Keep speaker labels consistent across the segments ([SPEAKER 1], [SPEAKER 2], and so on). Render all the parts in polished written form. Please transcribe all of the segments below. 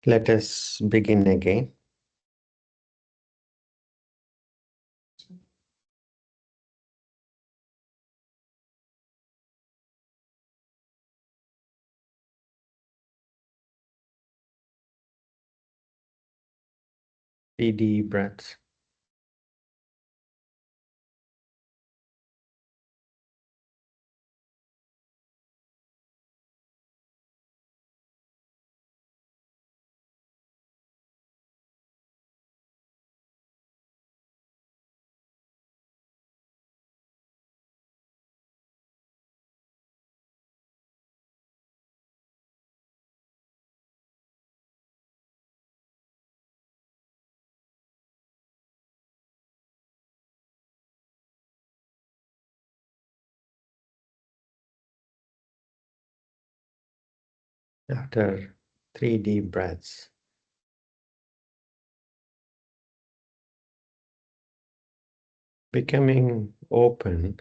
[SPEAKER 1] Let us begin again. Three deep breaths. After three deep breaths, becoming open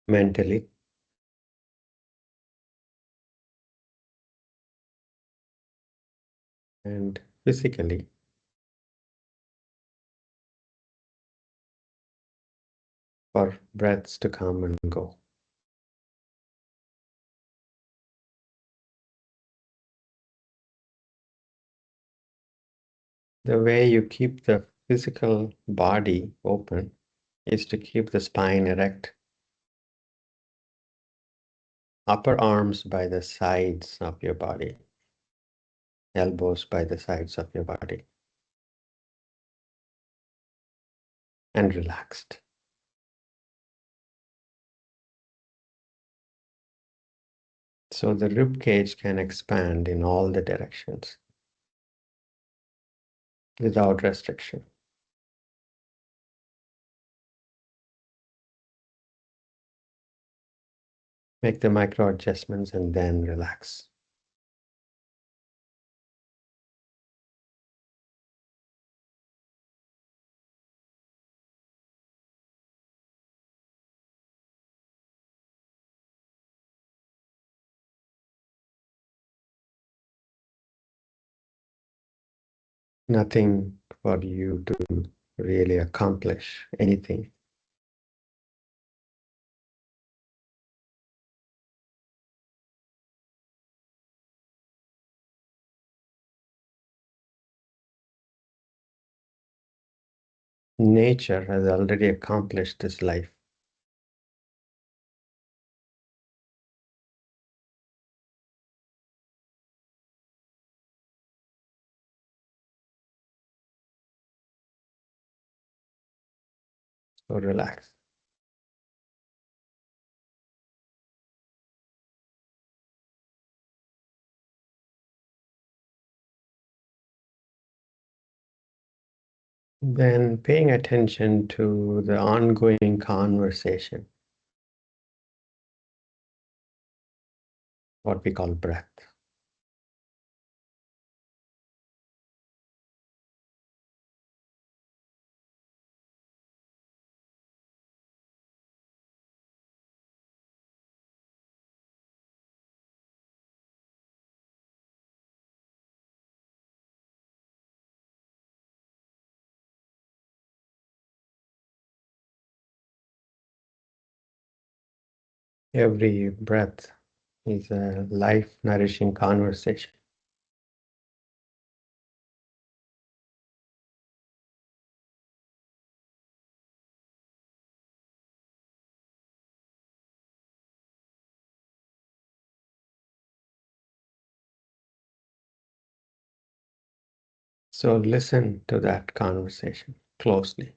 [SPEAKER 1] mentally and physically for breaths to come and go. The way you keep the physical body open is to keep the spine erect, upper arms by the sides of your body, elbows by the sides of your body, and relaxed. So the rib cage can expand in all the directions without restriction. Make the micro adjustments and then relax. Nothing for you to really accomplish anything. Nature has already accomplished this life. So relax. Then paying attention to the ongoing conversation, what we call breath. Every breath is a life-nourishing conversation. So listen to that conversation closely.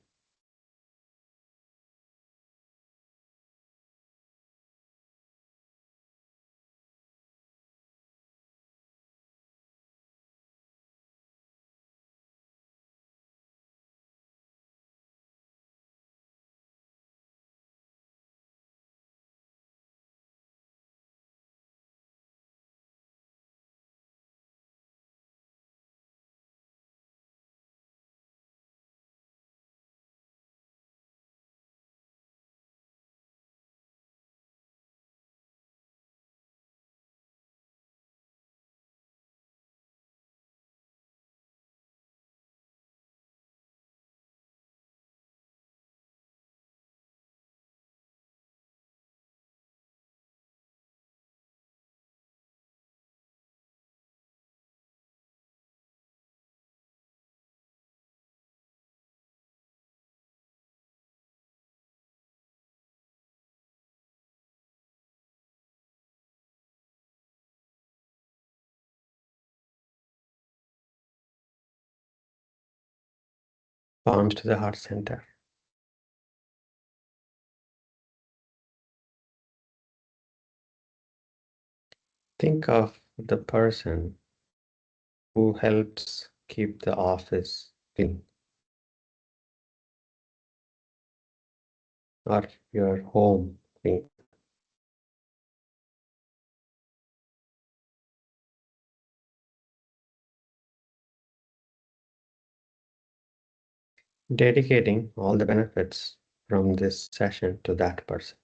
[SPEAKER 1] Palms to the heart center. Think of the person who helps keep the office clean or your home clean. Dedicating all the benefits from this session to that person.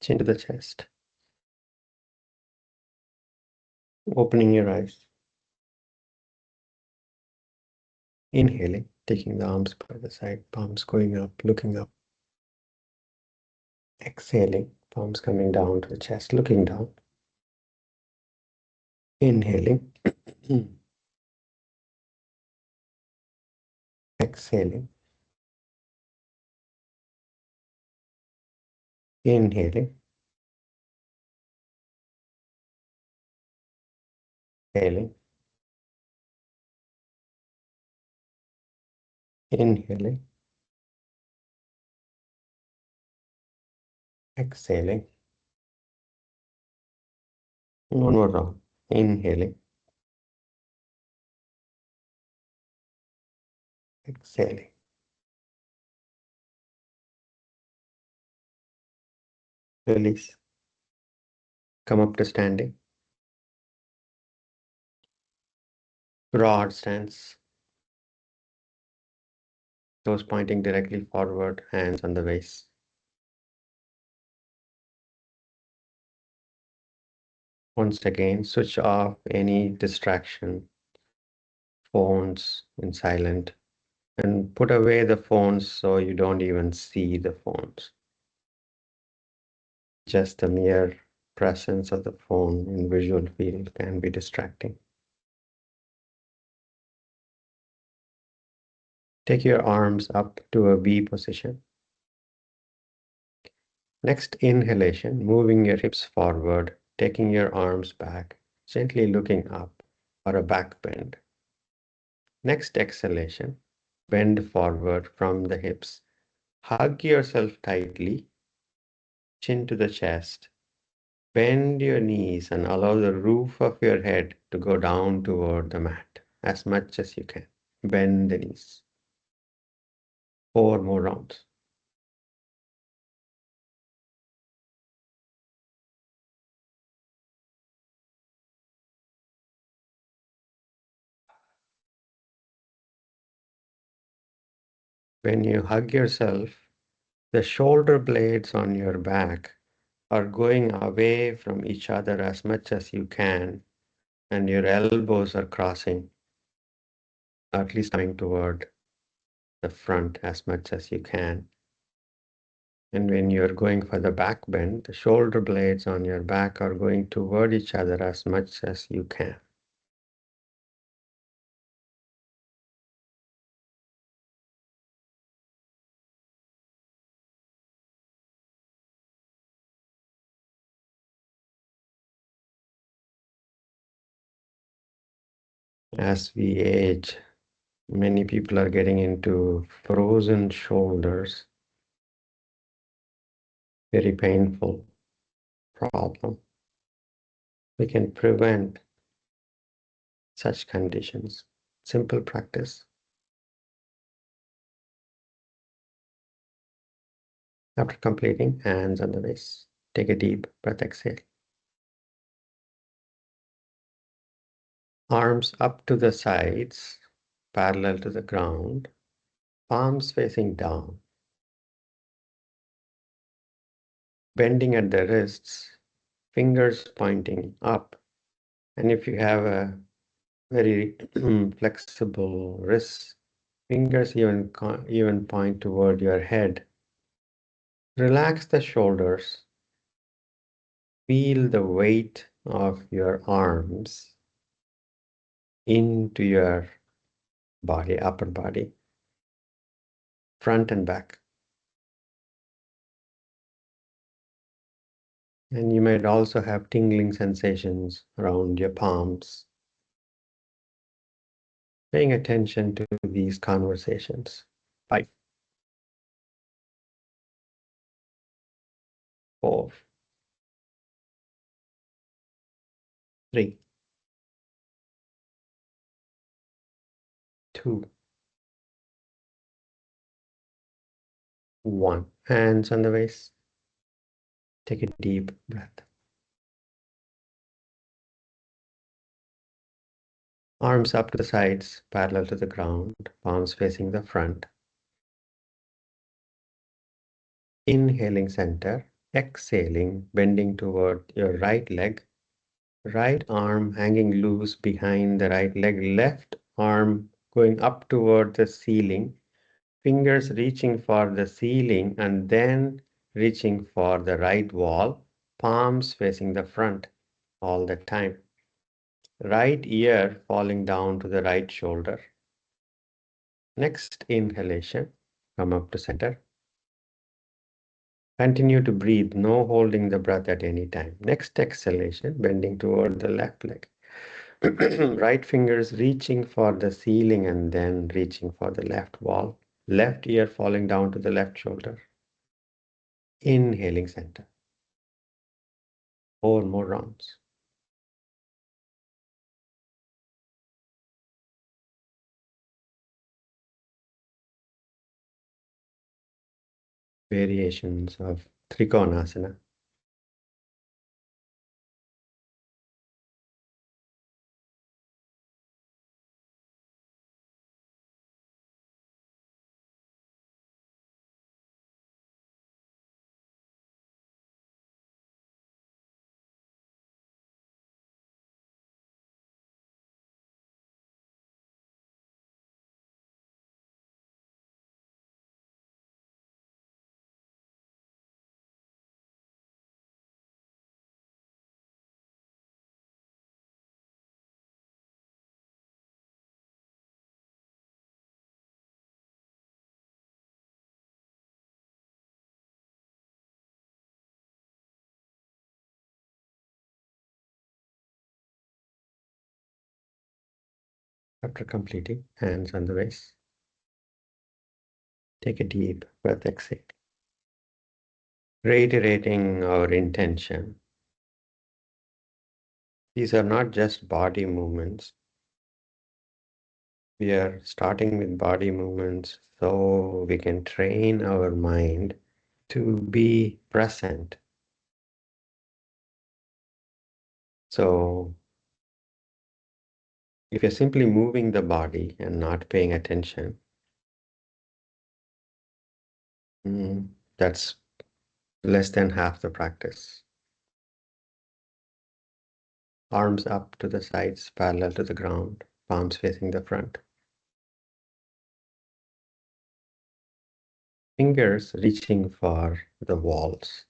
[SPEAKER 1] Chin to the chest. Opening your eyes. Inhaling, taking the arms by the side, palms going up, looking up. Exhaling, palms coming down to the chest, looking down. Inhaling. Exhaling. Inhaling. Exhaling. Inhaling. Exhaling. One more round. Inhaling. Exhaling. Release. Come up to standing. Broad stance. Toes pointing directly forward, hands on the waist. Once again, switch off any distraction, phones in silent, and put away the phones so you don't even see the phones. Just the mere presence of the phone in visual field can be distracting. Take your arms up to a V position. Next inhalation, moving your hips forward, taking your arms back, gently looking up or a back bend. Next exhalation, bend forward from the hips. Hug yourself tightly, chin to the chest. Bend your knees and allow the roof of your head to go down toward the mat as much as you can. Bend the knees. 4 more rounds. When you hug yourself, the shoulder blades on your back are going away from each other as much as you can, and your elbows are crossing, or at least coming toward the front as much as you can. And when you're going for the back bend, the shoulder blades on your back are going toward each other as much as you can. As we age, many people are getting into frozen shoulders, very painful problem. We can prevent such conditions. Simple practice. After completing, hands on the waist. Take a deep breath, exhale. Arms up to the sides, parallel to the ground, palms facing down. Bending at the wrists, fingers pointing up. And if you have a very flexible wrists, fingers even point toward your head. Relax the shoulders. Feel the weight of your arms into your body, upper body, front and back. And you might also have tingling sensations around your palms. Paying attention to these conversations. 5, 4, 3, 2, 1. Hands on the waist. Take a deep breath. Arms up to the sides, parallel to the ground, palms facing the front. Inhaling center, exhaling, bending toward your right leg. Right arm hanging loose behind the right leg, left arm going up toward the ceiling, fingers reaching for the ceiling and then reaching for the right wall, palms facing the front all the time. Right ear falling down to the right shoulder. Next inhalation, come up to center. Continue to breathe, no holding the breath at any time. Next exhalation, bending toward the left leg. Right fingers reaching for the ceiling and then reaching for the left wall. Left ear falling down to the left shoulder. Inhaling center. 4 more rounds. Variations of Trikonasana. After completing, hands on the waist. Take a deep breath, exhale. Reiterating our intention. These are not just body movements. We are starting with body movements so we can train our mind to be present. So if you're simply moving the body and not paying attention, that's less than half the practice. Arms up to the sides, parallel to the ground, palms facing the front. Fingers reaching for the walls,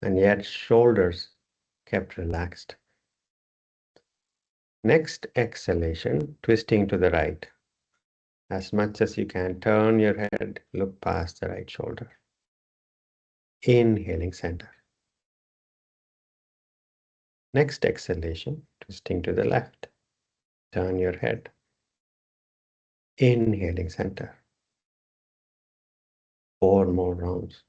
[SPEAKER 1] and yet shoulders kept relaxed. Next exhalation, twisting to the right. As much as you can, turn your head, look past the right shoulder. Inhaling center. Next exhalation, twisting to the left. Turn your head. Inhaling center. 4 more rounds.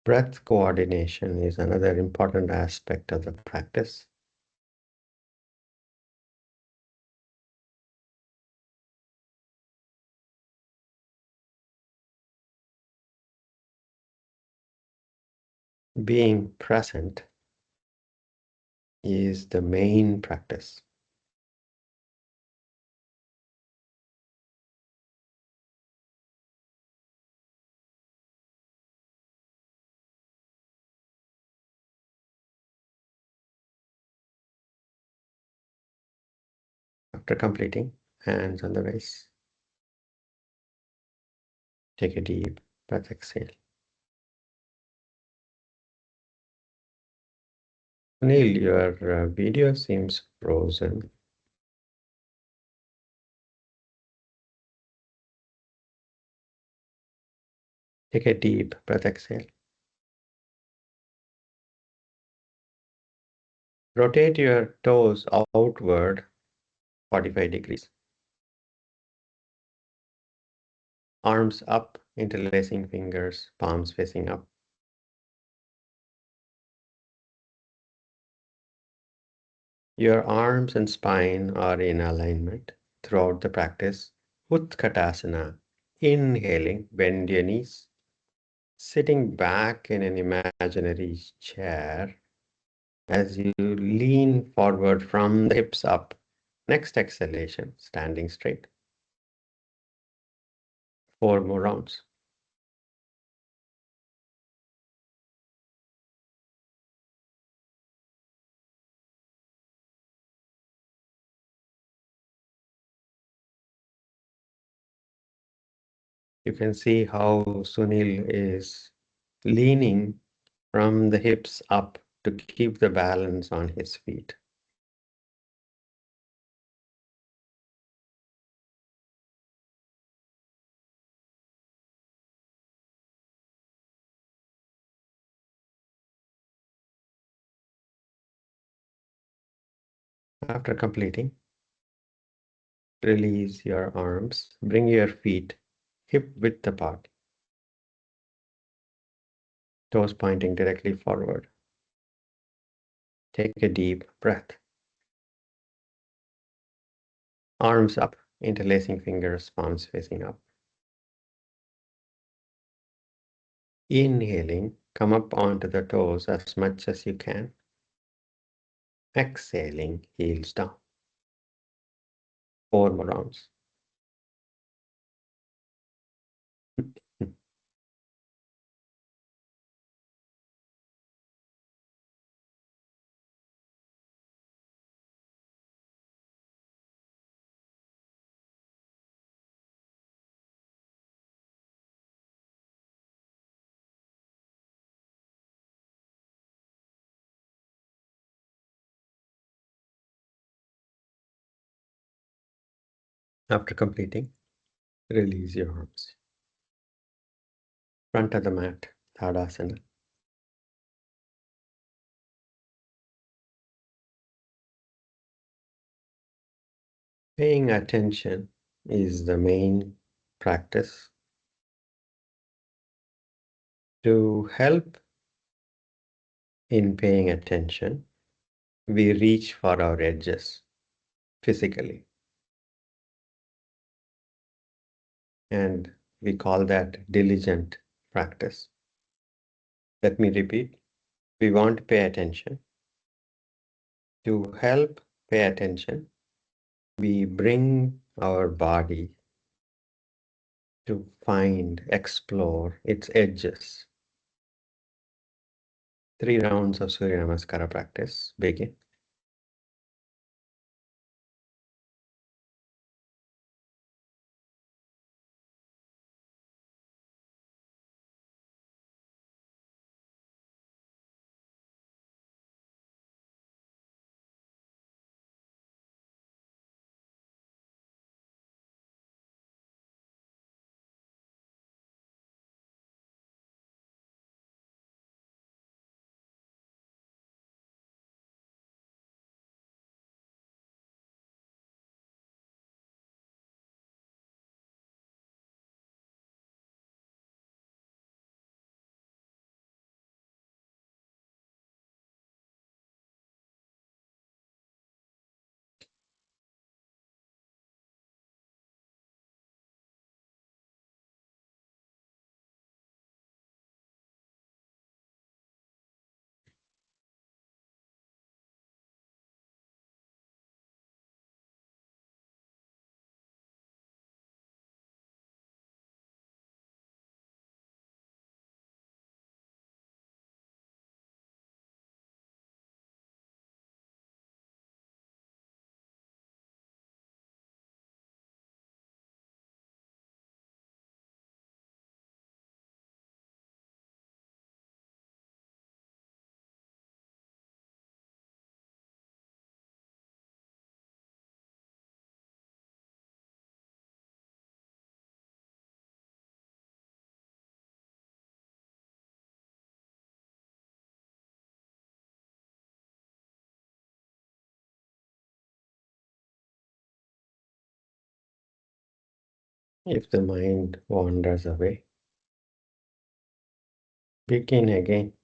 [SPEAKER 1] Breath coordination is another important aspect of the practice. Being present is the main practice. After completing, Hands on the waist. Take a deep breath, exhale. Neil, your video seems frozen. Take a deep breath, exhale. Rotate your toes outward 45 degrees. Arms up, interlacing fingers, palms facing up. Your arms and spine are in alignment throughout the practice. Utkatasana. Inhaling, bend your knees. Sitting back in an imaginary chair as you lean forward from the hips up. Next exhalation, standing straight. 4 more rounds. You can see how Sunil is leaning from the hips up to keep the balance on his feet. After completing, release your arms, bring your feet hip width apart, toes pointing directly forward. Take a deep breath. Arms up, interlacing fingers, palms facing up. Inhaling, come up onto the toes as much as you can. Exhaling, heels down. 4 more rounds. After completing, release your arms. Front of the mat, Tadasana. Paying attention is the main practice. To help in paying attention, we reach for our edges physically. And we call that diligent practice. Let me repeat. We want to pay attention. To help pay attention, we bring our body to find, explore its edges. 3 rounds of Surya Namaskara practice. Begin. If the mind wanders away, begin again.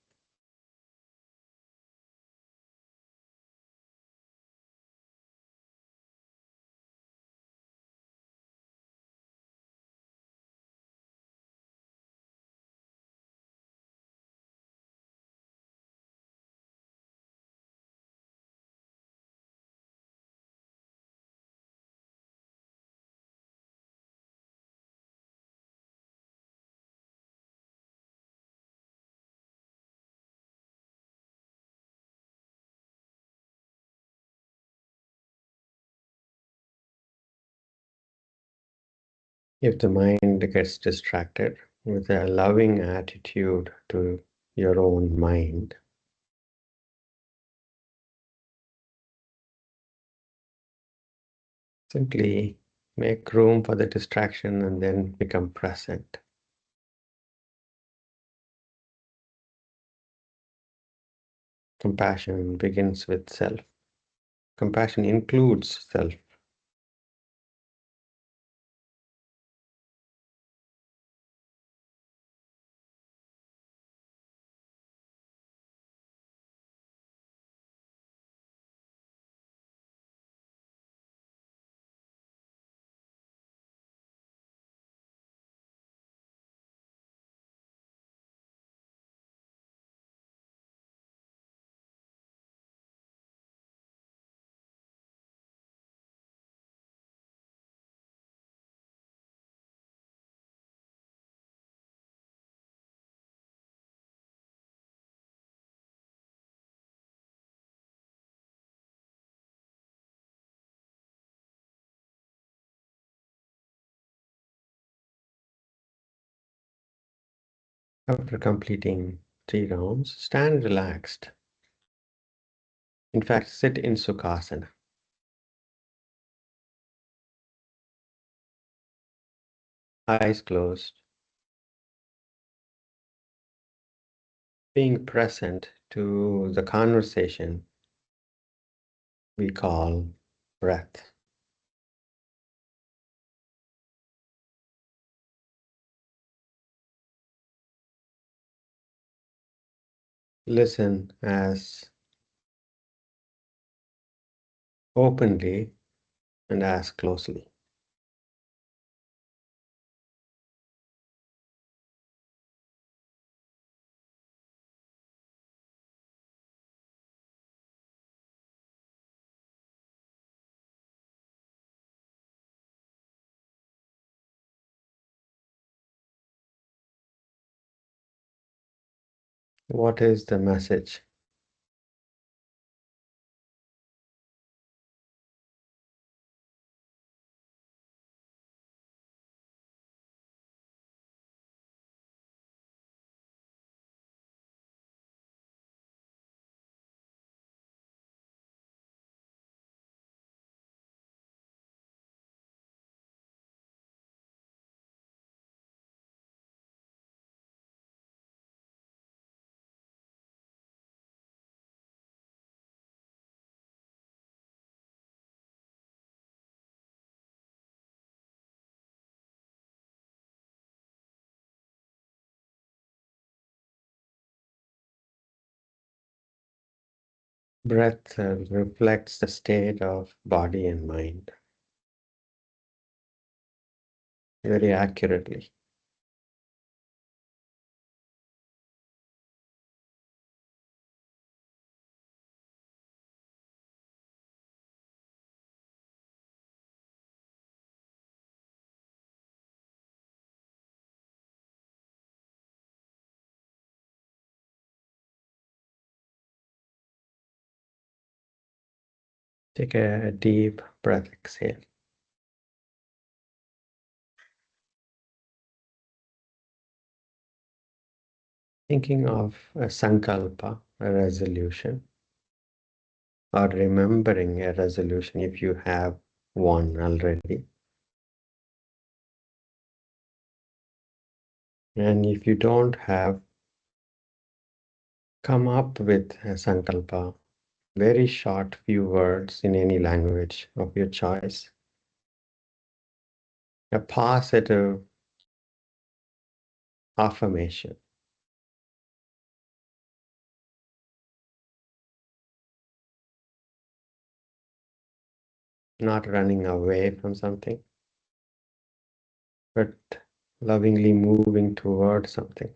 [SPEAKER 1] If the mind gets distracted with a loving attitude to your own mind, simply make room for the distraction and then become present. Compassion begins with self. Compassion includes self. After completing 3 rounds, stand relaxed. In fact, sit in Sukhasana. Eyes closed, being present to the conversation we call breath. Listen as openly and as closely. What is the message? Breath reflects the state of body and mind very accurately. Take a deep breath exhale. Thinking of a sankalpa, a resolution, or remembering a resolution if you have one already. And if you don't have, come up with a sankalpa, very short few words in any language of your choice. a positive affirmation. Not running away from something, but lovingly moving towards something.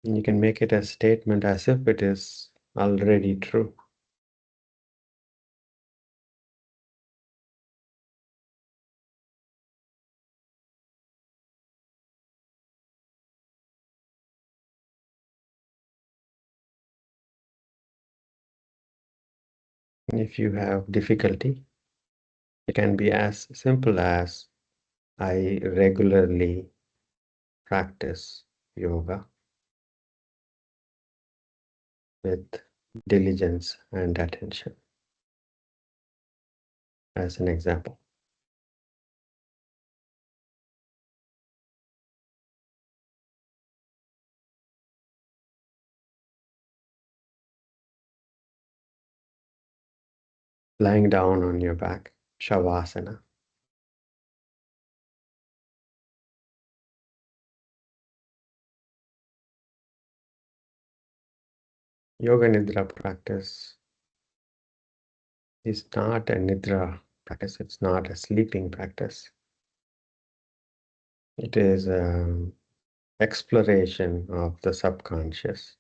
[SPEAKER 1] And you can make it a statement as if it is already true. And if you have difficulty, it can be as simple as I regularly practice yoga with diligence and attention, as an example. Lying down on your back, Shavasana. Yoga Nidra practice is not a Nidra practice, it's not a sleeping practice. It is an exploration of the subconscious.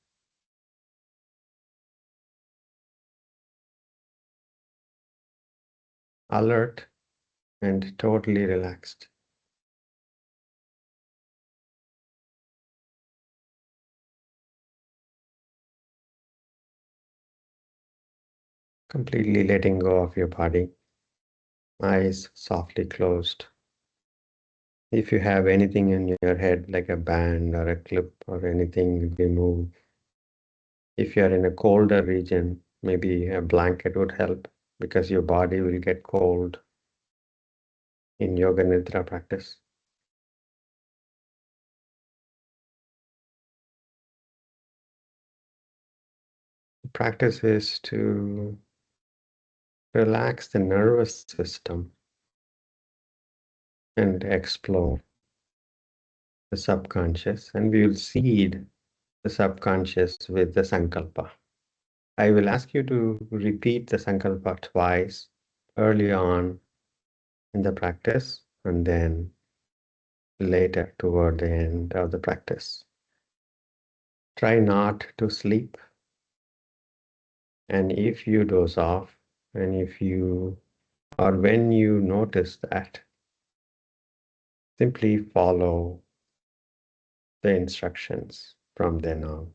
[SPEAKER 1] Alert and totally relaxed. Completely letting go of your body, eyes softly closed. If you have anything in your head, like a band or a clip or anything, remove. If you are in a colder region, maybe a blanket would help because your body will get cold in Yoga Nidra practice. The practice is to relax the nervous system and explore the subconscious, and we will seed the subconscious with the sankalpa. I will ask you to repeat the sankalpa twice early on in the practice and then later toward the end of the practice. Try not to sleep, and if you doze off, and if you or when you notice that, simply follow the instructions from then on.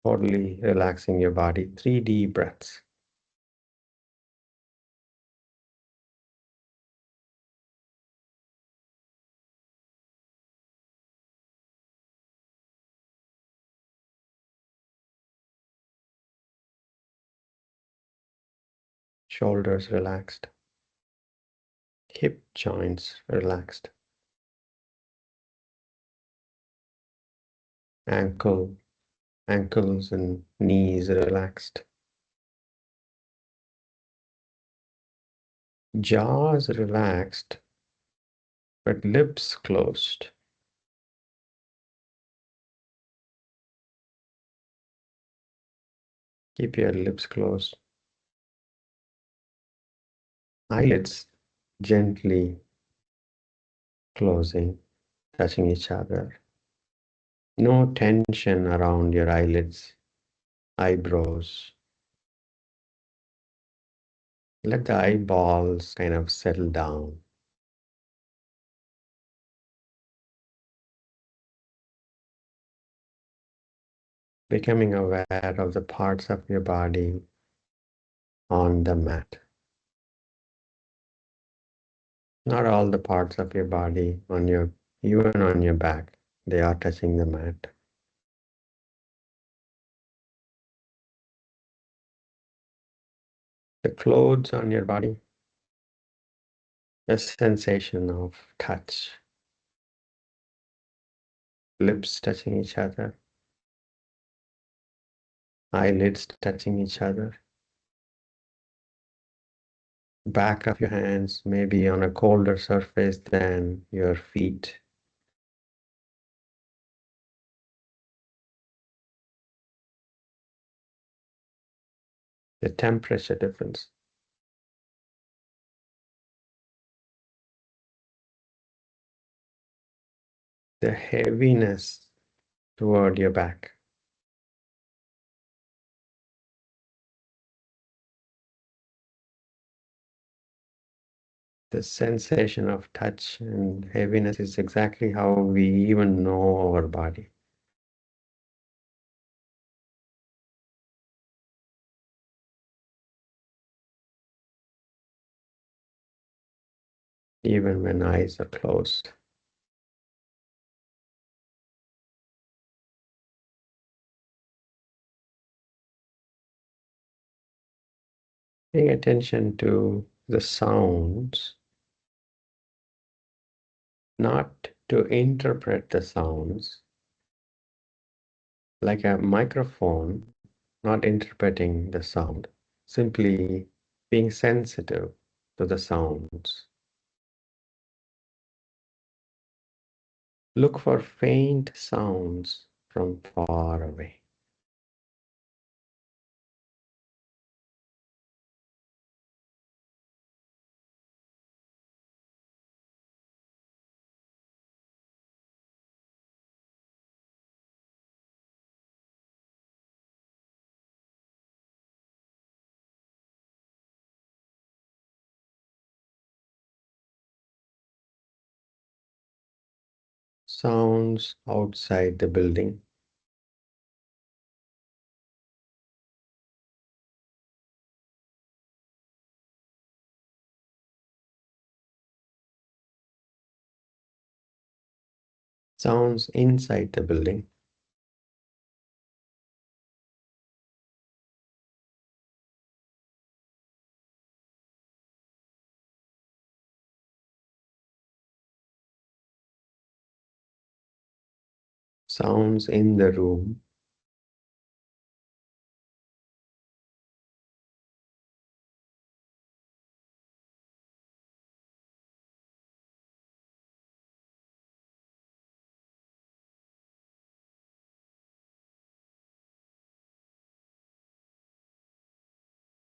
[SPEAKER 1] Totally relaxing your body. 3 deep breaths. Shoulders relaxed. Hip joints relaxed. Ankles and knees relaxed. Jaws relaxed, but lips closed. Keep your lips closed. Eyelids gently closing, touching each other. No tension around your eyelids, eyebrows. Let the eyeballs kind of settle down. Becoming aware of the parts of your body on the mat. Not all the parts of your body on your, even on your back, they are touching the mat. The clothes on your body, a sensation of touch, lips touching each other, eyelids touching each other, back of your hands maybe on a colder surface than your feet. The temperature difference. The heaviness toward your back. The sensation of touch and heaviness is exactly how we even know our body. Even when eyes are closed. Paying attention to the sounds, not to interpret the sounds, like a microphone, not interpreting the sound, simply being sensitive to the sounds. Look for faint sounds from far away. Sounds outside the building. Sounds inside the building. Sounds in the room.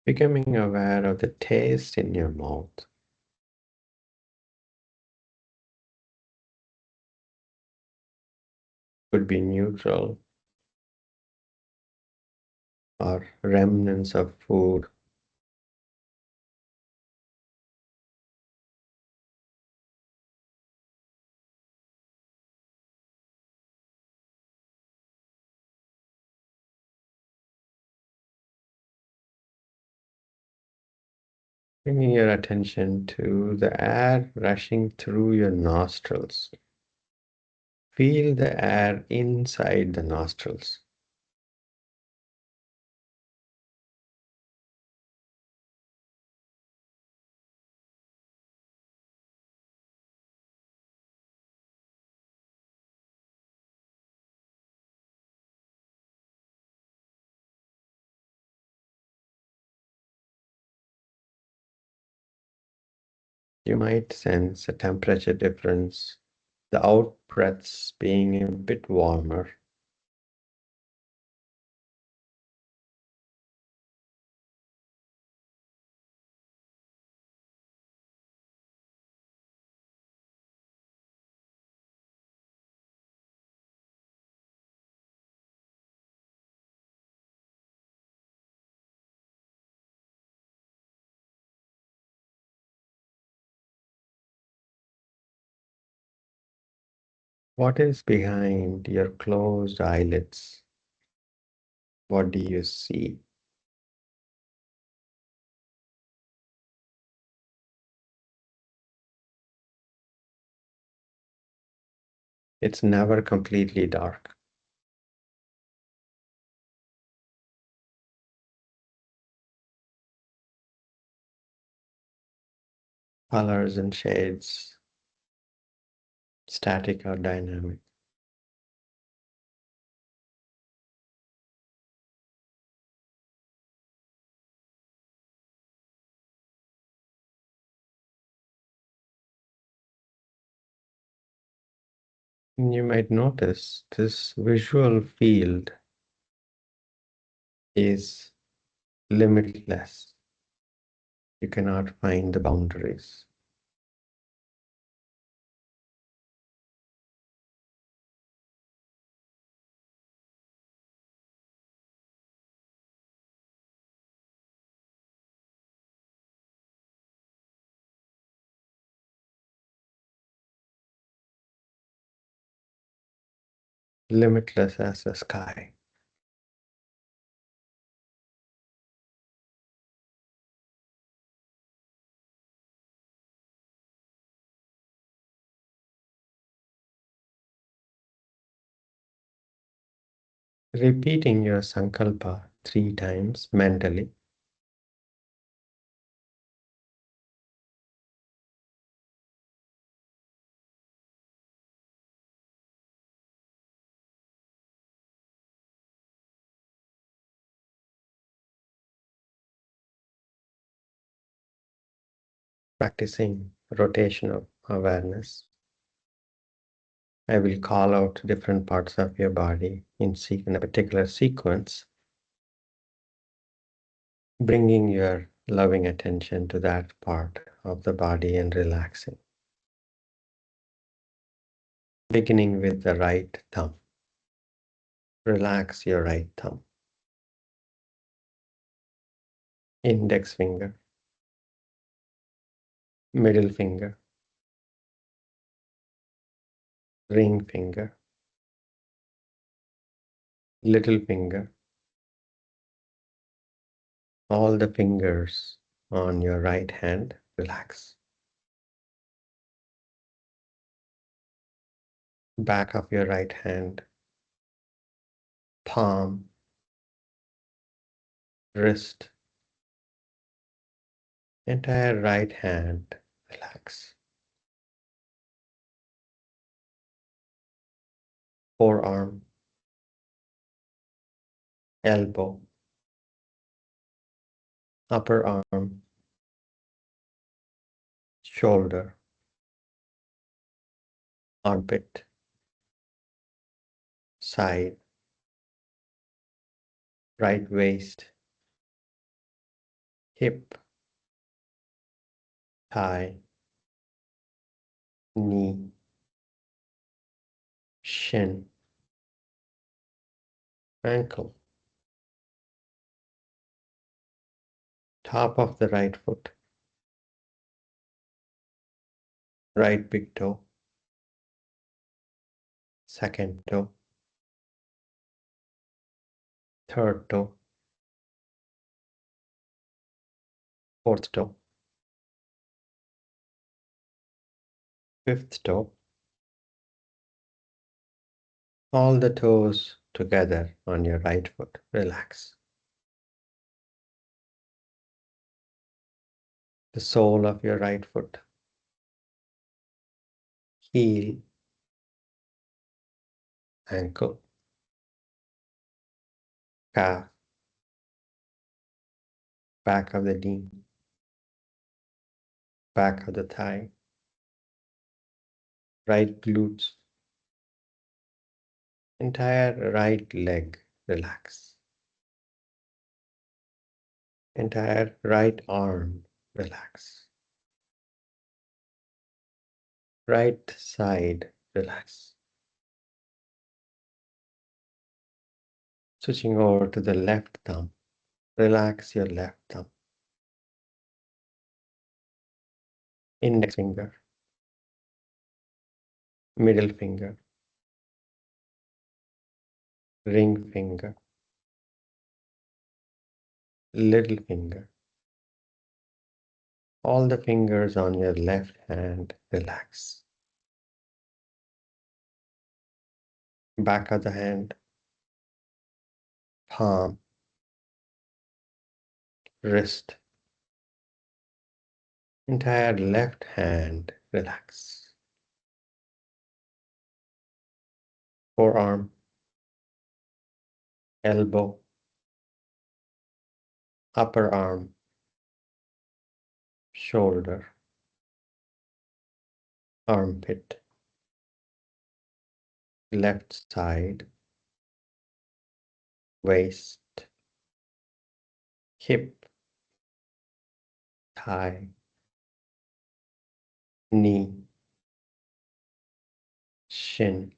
[SPEAKER 1] Becoming aware of the taste in your mouth. Could be neutral or remnants of food. Bringing your attention to the air rushing through your nostrils. Feel the air inside the nostrils. You might sense a temperature difference, the out breaths being a bit warmer. What is behind your closed eyelids? What do you see? It's never completely dark. colors and shades, static or dynamic. You might notice this visual field is limitless. You cannot find the boundaries. Limitless as the sky. Repeating your sankalpa 3 times mentally. Practicing rotational awareness. I will call out different parts of your body in a particular sequence, bringing your loving attention to that part of the body and relaxing. Beginning with the right thumb. Relax your right thumb. Index finger. Middle finger. Ring finger. Little finger. All the fingers on your right hand, relax. Back of your right hand, palm, wrist, entire right hand, relax. Forearm, elbow, upper arm, shoulder, armpit, side, right waist, hip, thigh, knee, shin, ankle, top of the right foot, right big toe, second toe, third toe, fourth toe, fifth toe, all the toes together on your right foot. Relax. The sole of your right foot, heel, ankle, calf, back of the knee, back of the thigh, right glutes, entire right leg. Relax. Entire right arm. Relax. Right side. Relax. Switching over to the left thumb. Relax your left thumb. Index finger, middle finger, ring finger, little finger. All the fingers on your left hand, relax. Back of the hand, palm, wrist, Entire left hand, relax. Forearm, elbow, upper arm, shoulder, armpit, left side, waist, hip, thigh, knee, shin,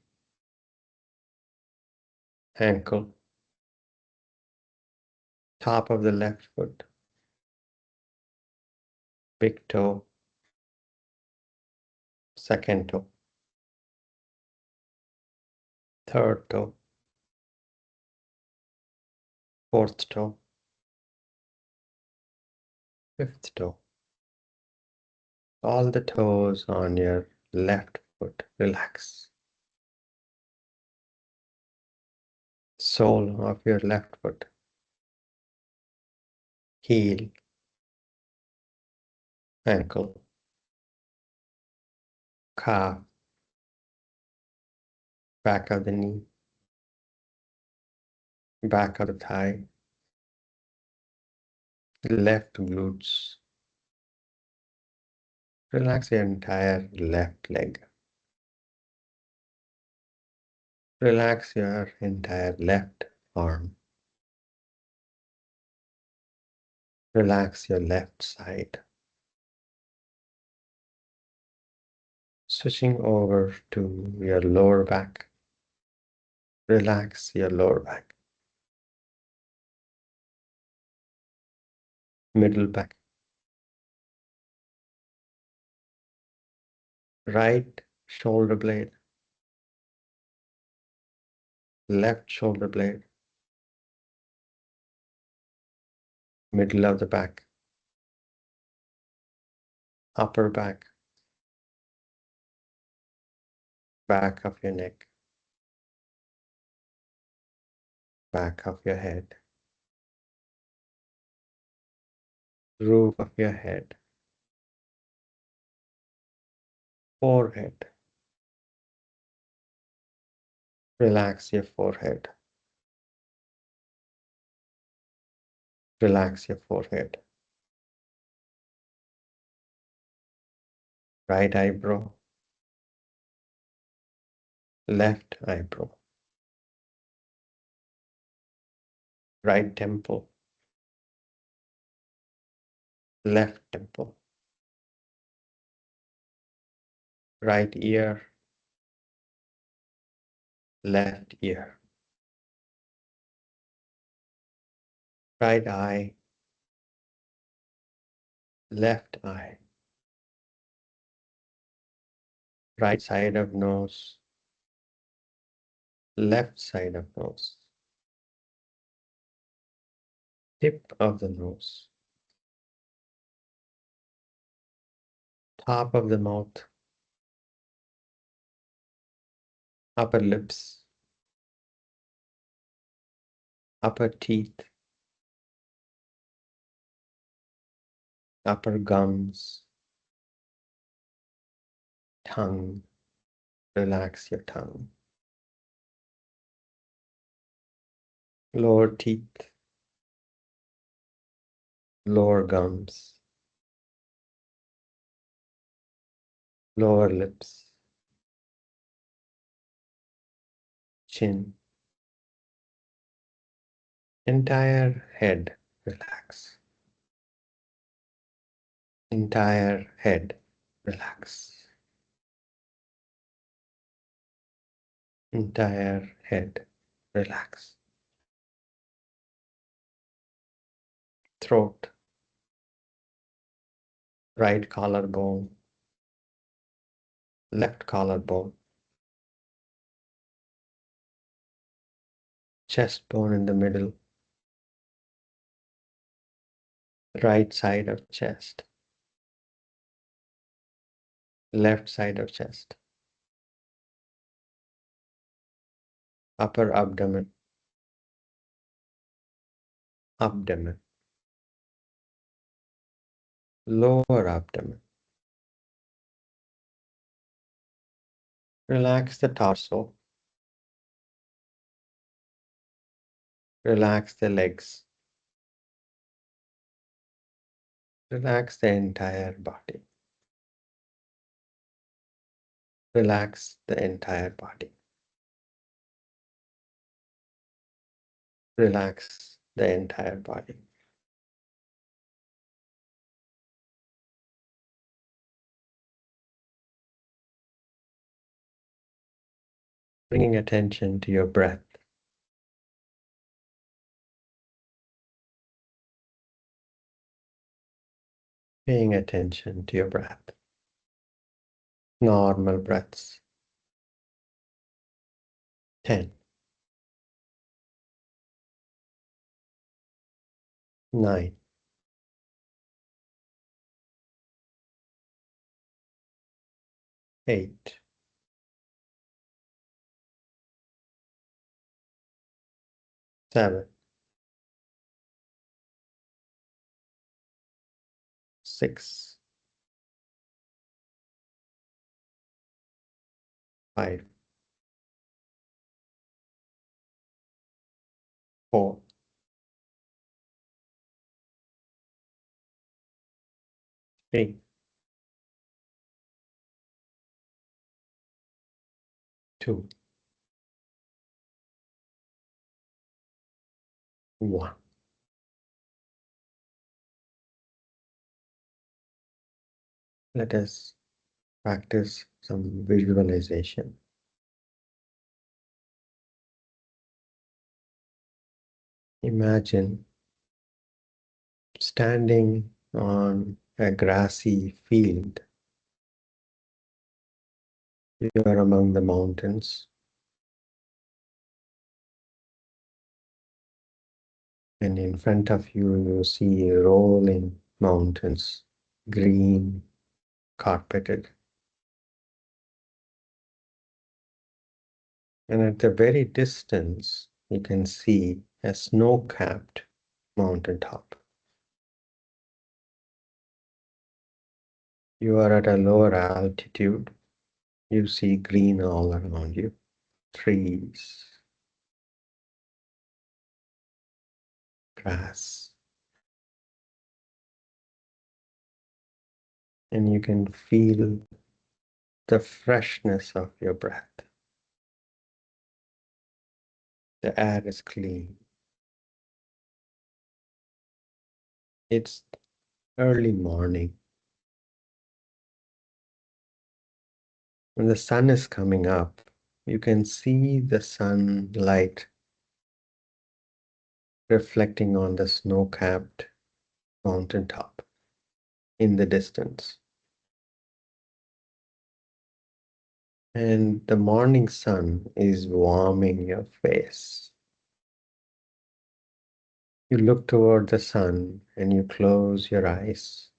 [SPEAKER 1] ankle, top of the left foot, big toe, second toe, third toe, fourth toe, fifth toe. All the toes on your left foot, relax. Sole of your left foot, heel, ankle, calf, back of the knee, back of the thigh, left glutes. Relax your entire left leg. Relax your entire left arm. Relax your left side. Switching over to your lower back. Relax your lower back. Middle back. Right shoulder blade. Left shoulder blade. Middle of the back. Upper back. Back of your neck. Back of your head. Roof of your head. Forehead. Relax your forehead. Relax your forehead. Right eyebrow. Left eyebrow. Right temple. Left temple. Right ear. Left ear. Right eye. Left eye. Right side of nose. Left side of nose. Tip of the nose. Top of the mouth. Upper lips. Upper teeth. Upper gums. Tongue. Relax your tongue. Lower teeth. Lower gums. Lower lips. Chin. Entire head. Relax. Entire head. Relax. Entire head. Relax. Throat. Right collarbone. Left collarbone. Chest bone in the middle. Right side of chest. Left side of chest. Upper abdomen. Abdomen. lower abdomen. Relax the torso. Relax the legs. Relax the entire body. Relax the entire body. Relax the entire body. Bringing attention to your breath. Paying attention to your breath. Normal breaths. 10, 9, 8, 7, 6, 5, 4, 3, 2, 1. Let us practice some visualization. Imagine standing on a grassy field. You are among the mountains, and in front of you, you see rolling mountains, green, carpeted. And at the very distance, you can see a snow-capped mountaintop. You are at a lower altitude. You see green all around you, trees, grass, and you can feel the freshness of your breath. The air is clean. It's early morning. When the sun is coming up, you can see the sunlight reflecting on the snow-capped mountaintop in the distance. And the morning sun is warming your face. You look toward the sun and you close your eyes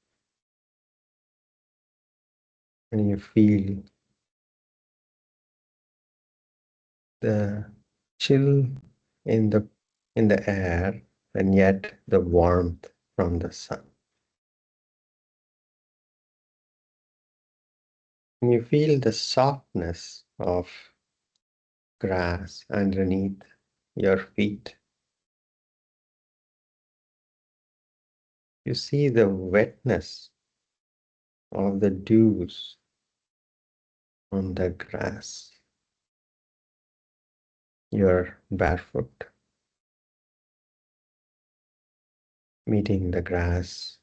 [SPEAKER 1] and you feel the chill in the air and yet the warmth from the sun. And you feel the softness of grass underneath your feet. You see the wetness of the dews on the grass. You're barefoot, meeting the grass,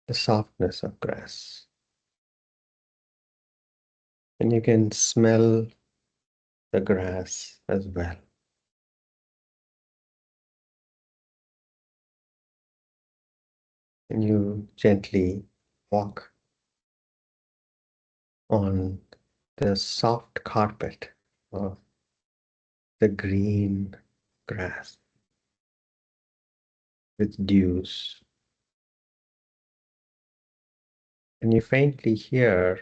[SPEAKER 1] the softness of grass. And you can smell the grass as well. And you gently walk on the soft carpet of the green grass with dews. And you faintly hear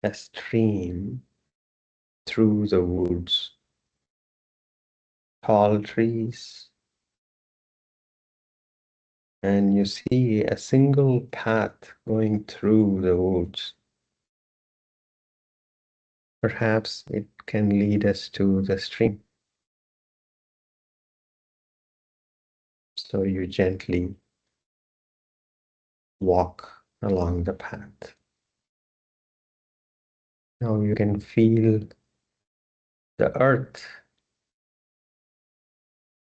[SPEAKER 1] a stream through the woods, tall trees, and you see a single path going through the woods. Perhaps it can lead us to the stream. So you gently walk along the path. Now you can feel the earth,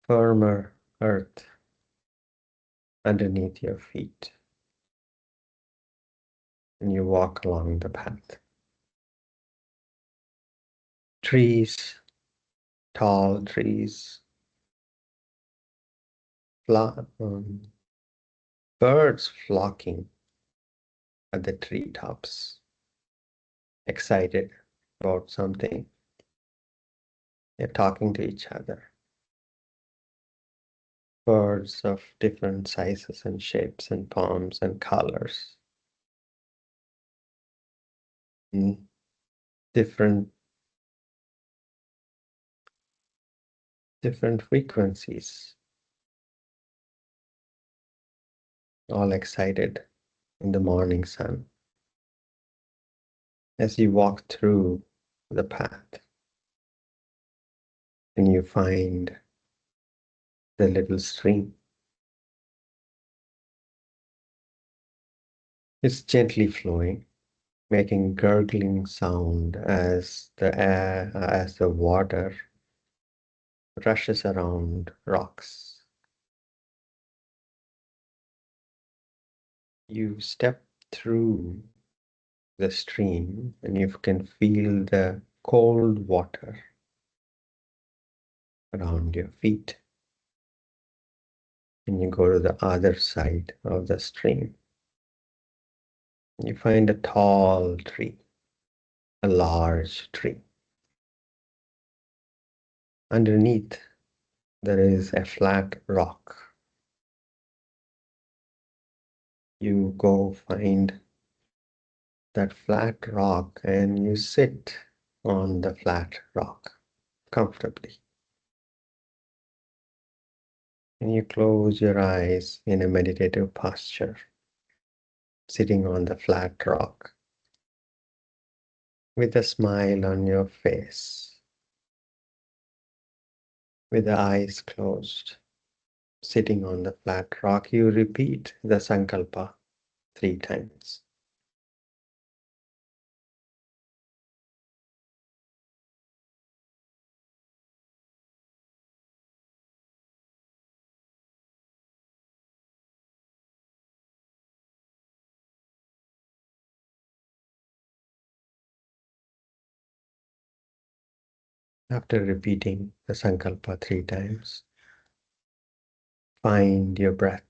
[SPEAKER 1] firmer earth underneath your feet. And you walk along the path. Trees, tall trees, birds flocking at the treetops, excited about something. They're talking to each other. Birds of different sizes and shapes and forms and colors. And different frequencies, all excited in the morning sun. As you walk through the path and you find the little stream, it's gently flowing, making gurgling sound as the water rushes around rocks. You step through the stream and you can feel the cold water around your feet. And you go to the other side of the stream. You find a tall tree, a large tree. Underneath, there is a flat rock. You go find that flat rock and you sit on the flat rock comfortably. And you close your eyes in a meditative posture, sitting on the flat rock with a smile on your face, with the eyes closed. Sitting on the flat rock, you repeat the sankalpa 3 times. After repeating the sankalpa 3 times, find your breath.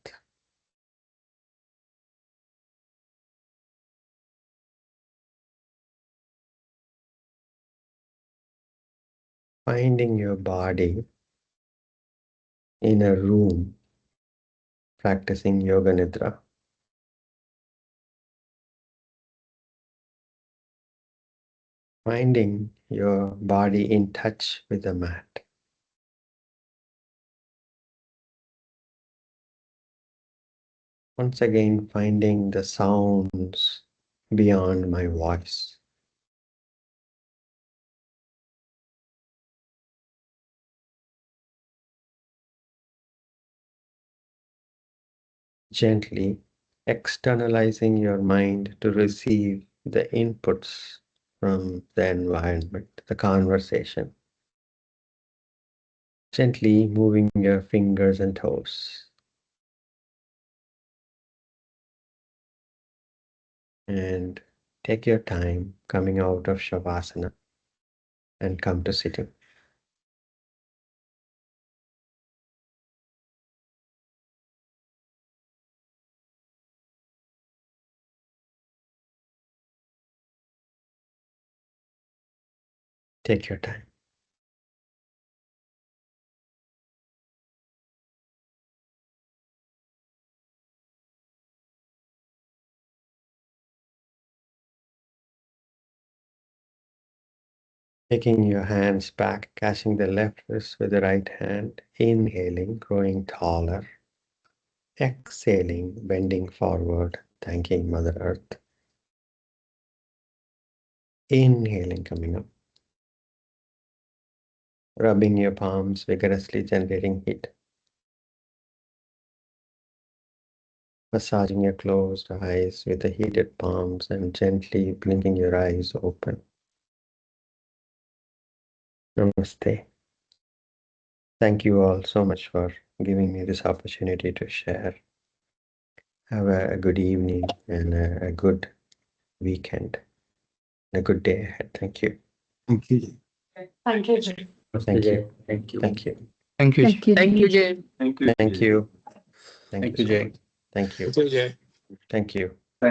[SPEAKER 1] Finding your body in a room practicing yoga nidra. Finding your body in touch with the mat. Once again, finding the sounds beyond my voice. Gently externalizing your mind to receive the inputs from the environment, the conversation. Gently moving your fingers and toes. And take your time coming out of Shavasana and come to sitting. Take your time. Taking your hands back, catching the left wrist with the right hand, inhaling, growing taller. Exhaling, bending forward, thanking Mother Earth. Inhaling, coming up. Rubbing your palms, vigorously generating heat. Massaging your closed eyes with the heated palms and gently blinking your eyes open. Namaste. Thank you all so much for giving me this opportunity to share. Have a good evening and a good weekend. A good day ahead. Thank you.
[SPEAKER 2] Thank you.
[SPEAKER 3] Thank you, Jay.
[SPEAKER 1] Thank you.
[SPEAKER 4] Thank you.
[SPEAKER 1] Thank you.
[SPEAKER 2] Thank you.
[SPEAKER 3] Thank you, Jay.
[SPEAKER 4] Thank you.
[SPEAKER 1] Thank you.
[SPEAKER 4] Thank
[SPEAKER 1] so
[SPEAKER 4] you, Jay.
[SPEAKER 1] much. Thank you.
[SPEAKER 2] Thank you, Jay.
[SPEAKER 1] Thank you.